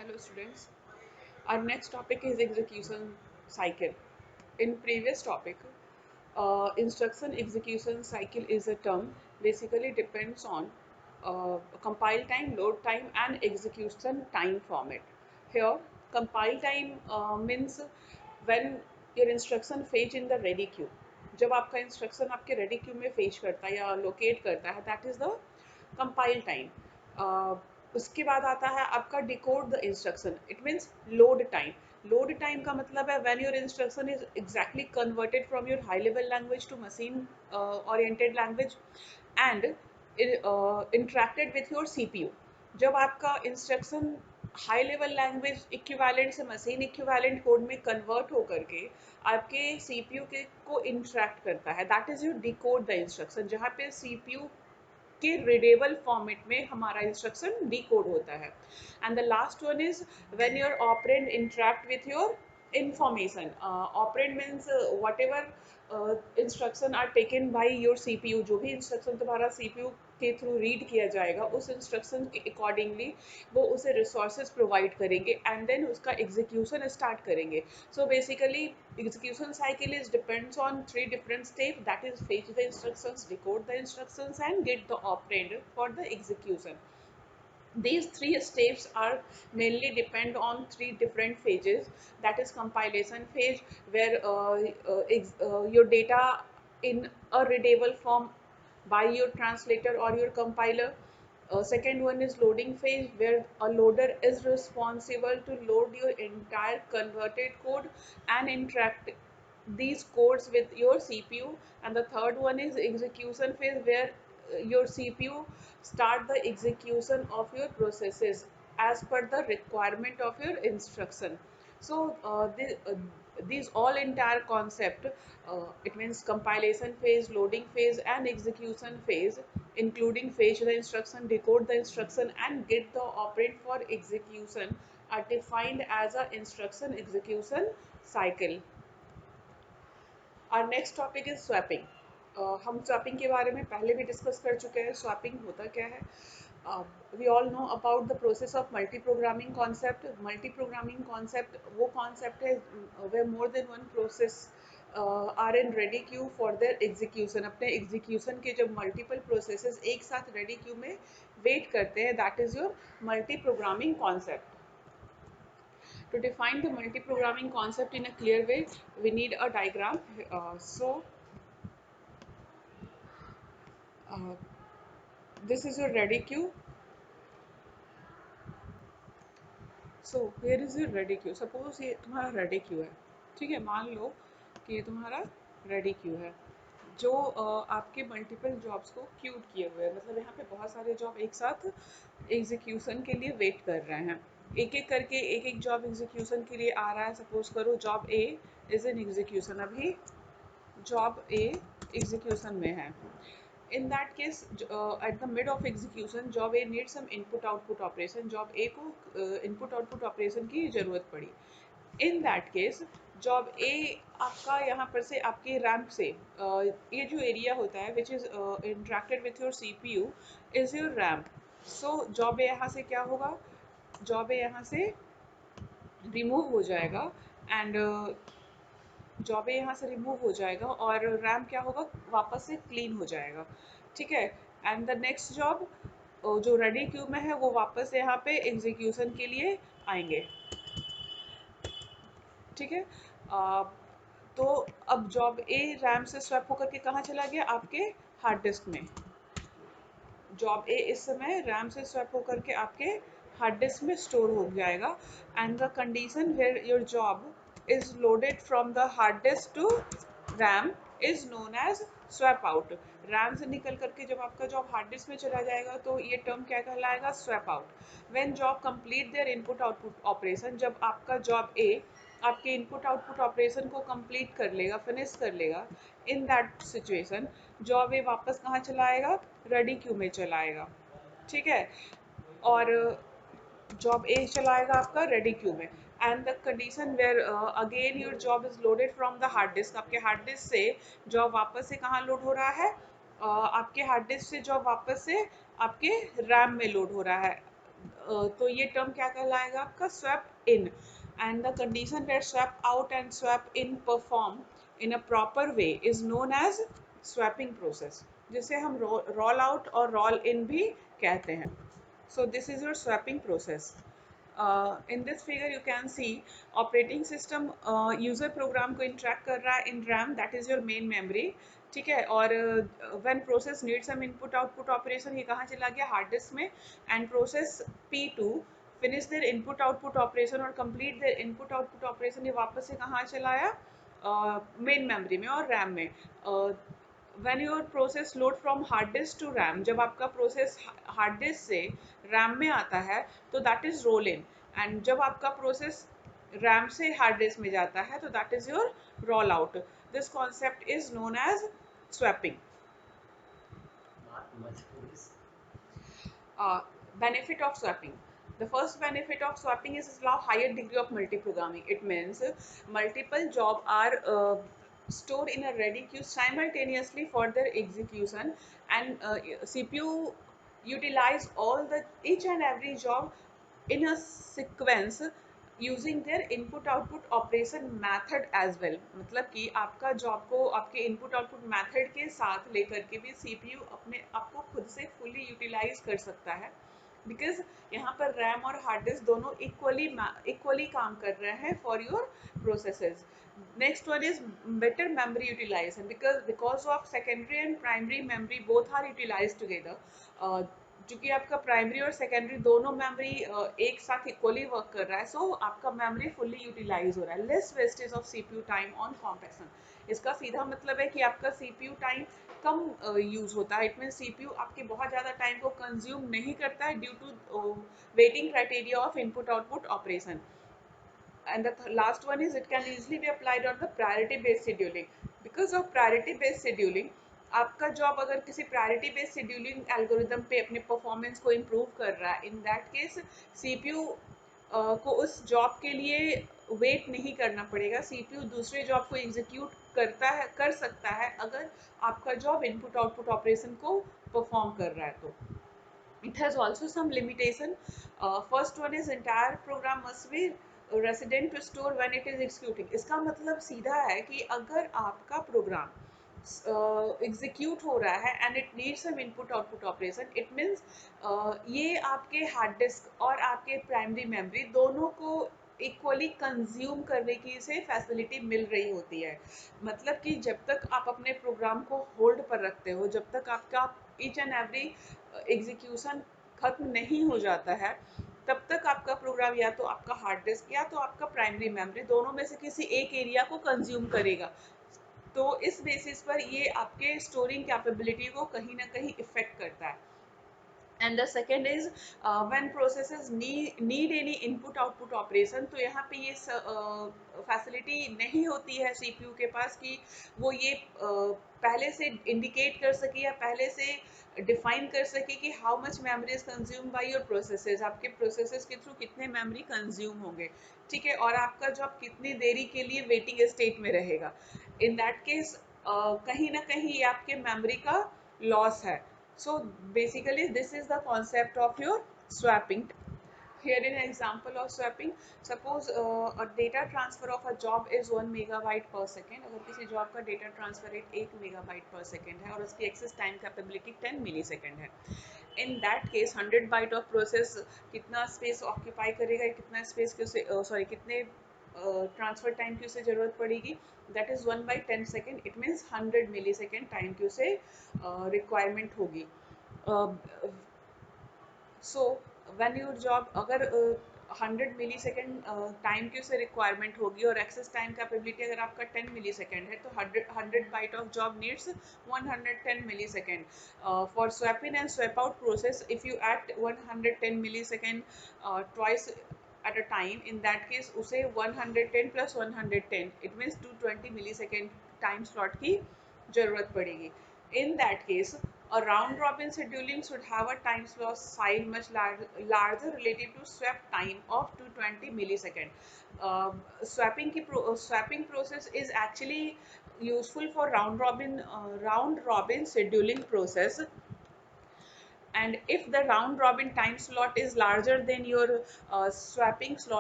Hello students. Our next topic is execution cycle. In previous topic, instruction execution cycle is a term basically depends on compile time, load time and execution time format. Here compile time means when your instruction fetch in the ready queue. जब आपका instruction आपके ready queue में fetch करता है या locate करता है that is the compile time. उसके बाद आता है आपका decode the instruction. It means load time. Load time का मतलब है when your instruction is exactly converted from your high level language to machine oriented language and interacted with your CPU. जब आपका instruction high level language equivalent से machine equivalent code में convert होकर के आपके सीपीयू के को इंटरेक्ट करता है that is you decode the instruction. जहाँ पे सीपीयू के रीडेबल फॉर्मेट में हमारा इंस्ट्रक्शन डिकोड होता है. And the last one is when your operand interact with your information. Operand means whatever instruction are taken by your CPU. जो भी instruction तुम्हारा CPU के थ्रू रीड किया जाएगा उस इंस्ट्रक्शन के अकॉर्डिंगली वो उसे रिसोर्सेज प्रोवाइड करेंगे एंड देन उसका एग्जीक्यूशन स्टार्ट करेंगे. So basically execution cycle is depends on three different steps, that is fetch the instructions, decode the instructions and get the operand for the execution. These three steps are mainly depend on three different phases, that is compilation phase where your data in a readable form by your translator or your compiler. Second one is loading phase where a loader is responsible to load your entire converted code and interact these codes with your CPU. And the third one is execution phase where your CPU start the execution of your processes as per the requirement of your instruction. So these all entire concept, it means compilation phase, loading phase and execution phase, including fetch the instruction, decode the instruction and get the operand for execution, are defined as a instruction execution cycle. Our next topic is swapping. हम swapping के बारे में पहले भी discuss कर चुके हैं. Swapping होता क्या है? We all know about the process of multi programming concept. Multi programming concept वो कॉन्सेप्ट है where more than one process are in ready queue for their execution. अपने एग्जीक्यूशन के जब मल्टीपल प्रोसेसेस एक साथ रेडी क्यू में wait करते हैं that is your multi programming concept. To define the multi-programming concept in a clear way, we need a diagram. This is your ready queue. So here is your ready queue. Suppose ये तुम्हारा ready queue है, ठीक है. मान लो कि ये तुम्हारा ready queue है जो आपके मल्टीपल जॉब्स को क्यूड किए हुए हैं. मतलब यहाँ पे बहुत सारे जॉब एक साथ एग्जीक्यूशन के लिए वेट कर रहे हैं. एक एक करके एक एक जॉब एग्जीक्यूशन के लिए आ रहा है. सपोज करो job A is in execution. अभी जॉब ए एग्जीक्यूशन में है. In that case, at the mid of execution, job A needs some input-output operation. Job A को input-output operation की ज़रूरत पड़ी. In that case, job A आपका यहाँ पर से आपके रैम्प से ये जो एरिया होता है which is interacted with your CPU is your RAM. So job A यहाँ से क्या होगा? Job A यहाँ से रिमूव हो जाएगा एंड जॉब यहाँ से रिमूव हो जाएगा और रैम क्या होगा? वापस से क्लीन हो जाएगा. ठीक है. एंड द नेक्स्ट जॉब जो रेडी क्यू में है वो वापस यहाँ पे एग्जीक्यूशन के लिए आएंगे. ठीक है. तो अब जॉब ए रैम से स्वैप होकर के कहाँ चला गया? आपके हार्ड डिस्क में. जॉब ए इस समय रैम से स्वैप होकर के आपके हार्ड डिस्क में स्टोर हो जाएगा. And the condition where your job is loaded from the hard disk to RAM is known as swap out. RAM से निकल करके जब आपका जॉब हार्ड डिस्क में चला जाएगा तो ये टर्म क्या कहलाएगा? Swap out. When job complete their input output operation, जब आपका जॉब A आपके इनपुट आउटपुट ऑपरेशन को कंप्लीट कर लेगा, फिनिश कर लेगा, in that situation job A वापस कहाँ चलाएगा? रेडी क्यू में चलाएगा. ठीक है. और जॉब ए चलाएगा आपका रेडी क्यू में. And the condition where again your job is loaded from the hard disk. आपके हार्ड डिस्क से जॉब वापस से कहाँ लोड हो रहा है? आपके हार्ड डिस्क से जॉब वापस से आपके रैम में लोड हो रहा है. तो ये टर्म क्या कहलाएगा आपका swap in. And the condition where swap out and swap in perform in a proper way is known as swapping process, जिसे हम रोल आउट और रोल इन भी कहते हैं. So this is your swapping process. In this figure you can see operating system user program को interact कर रहा है in RAM, that is your main memory. ठीक है. और when process needs some input output operation, ये कहाँ चला गया हार्ड डिस्क में. And process P2 finish their input output operation और complete their input output operation, ये वापस से कहाँ चला आया मेन मेमोरी में और रैम में. when your process load from hard disk to RAM, जब आपका प्रोसेस हार्ड डिस्क से रैम में आता है तो that is roll in. And जब आपका प्रोसेस रैम से हार्ड डिस्क में जाता है तो that is your roll out. This concept is known as swapping. Benefit of swapping. The first benefit of swapping is allow higher degree of multi-programming. It means multiple jobs are stored in a ready queue simultaneously for their execution, and CPU utilize all the each and every job in a sequence using their input output operation method as well. मतलब कि आपका job को आपके input output method के साथ लेकर के भी सीपीयू अपने आपको खुद से फुली यूटिलाइज कर सकता है, बिकॉज यहाँ पर रैम और हार्ड डिस्क दोनों इक्वली काम कर रहे हैं for your processes. Next one is better memory utilization, because of secondary and primary memory both are utilize together. चूंकि आपका प्राइमरी और सेकेंडरी दोनों मेमोरी एक साथ इक्वली वर्क कर रहा है, सो आपका मेमोरी फुल्ली यूटिलाइज हो रहा है. Less wastage of CPU time on compaction. इसका सीधा मतलब है कि आपका सीपीयू टाइम कम यूज होता है. इट मीन सीपीयू आपके बहुत ज़्यादा टाइम को कंज्यूम नहीं करता है due to waiting criteria of input output operation. And the last one is it can easily be applied on the priority based scheduling. Because of priority based scheduling, आपका job अगर किसी priority based scheduling algorithm पे अपने performance को improve कर रहा है, in that case CPU को उस जॉब के लिए वेट नहीं करना पड़ेगा. सीपीयू दूसरे जॉब को एग्जीक्यूट करता है कर सकता है अगर आपका जॉब इनपुट आउटपुट ऑपरेशन को परफॉर्म कर रहा है तो. It has also some limitation. First one is entire program must be resident to store when it is executing. इसका मतलब सीधा है कि अगर आपका प्रोग्राम एग्जीक्यूट हो रहा है and it needs some input output operation, it means ये आपके हार्ड डिस्क और आपके प्राइमरी मेमोरी दोनों को इक्वली कंज्यूम करने की इसे फैसिलिटी मिल रही होती है. मतलब कि जब तक आप अपने प्रोग्राम को होल्ड पर रखते हो, जब तक आपका ईच एंड एवरी एग्जीक्यूशन खत्म नहीं हो जाता है, तब तक आपका प्रोग्राम या तो आपका हार्ड डिस्क या तो आपका प्राइमरी मेमोरी दोनों में से किसी एक एरिया को कंज्यूम करेगा. तो इस बेसिस पर ये आपके स्टोरिंग कैपेबिलिटी को कहीं ना कहीं इफेक्ट करता है. And the second is when processes need any input output operation, तो यहाँ पे ये फैसिलिटी नहीं होती है सीपीयू के पास कि वो ये पहले से इंडिकेट कर सके या पहले से डिफाइन कर सके कि how much memory is consume by your processes. आपके प्रोसेसेस के थ्रू कितने मेमोरी कंज्यूम होंगे, ठीक है, और आपका जॉब कितनी देरी के लिए वेटिंग स्टेट में रहेगा. इन दैट केस कहीं ना कहीं ये आपके मेमोरी का लॉस है. So basically this is the concept of your swapping. Here in an example of swapping, suppose a data transfer of a job is 1 megabyte per second. अगर किसी जॉब का data transfer rate 1 megabyte per second है और उसकी access time capability 10 millisecond है, in that case 100 byte of process कितना space occupy करेगा, कितना स्पेस की उसे कितने ट्रांसफर टाइम की उसे जरूरत पड़ेगी, that is 1/10 second. It means 100 millisecond time की उसे रिक्वायरमेंट होगी. सो व्हेन योर जॉब अगर 100 मिली सेकेंड टाइम की उसे रिक्वायरमेंट होगी और एक्सेस टाइम कैपेबिलिटी अगर आपका 10 मिली सेकेंड है, तो 100 byte of job needs 110 millisecond. For swap in and swap out process, if you at 110 millisecond twice at a time, in that case उसे 110 plus 110, it means 220 millisecond time slot की जरूरत पड़ेगी. In that case, a round robin scheduling should have a time slot size much larger relative to swap time of 220 millisecond. Swapping process is actually useful for round robin scheduling process. And if the round robin time slot is larger than your swapping slot,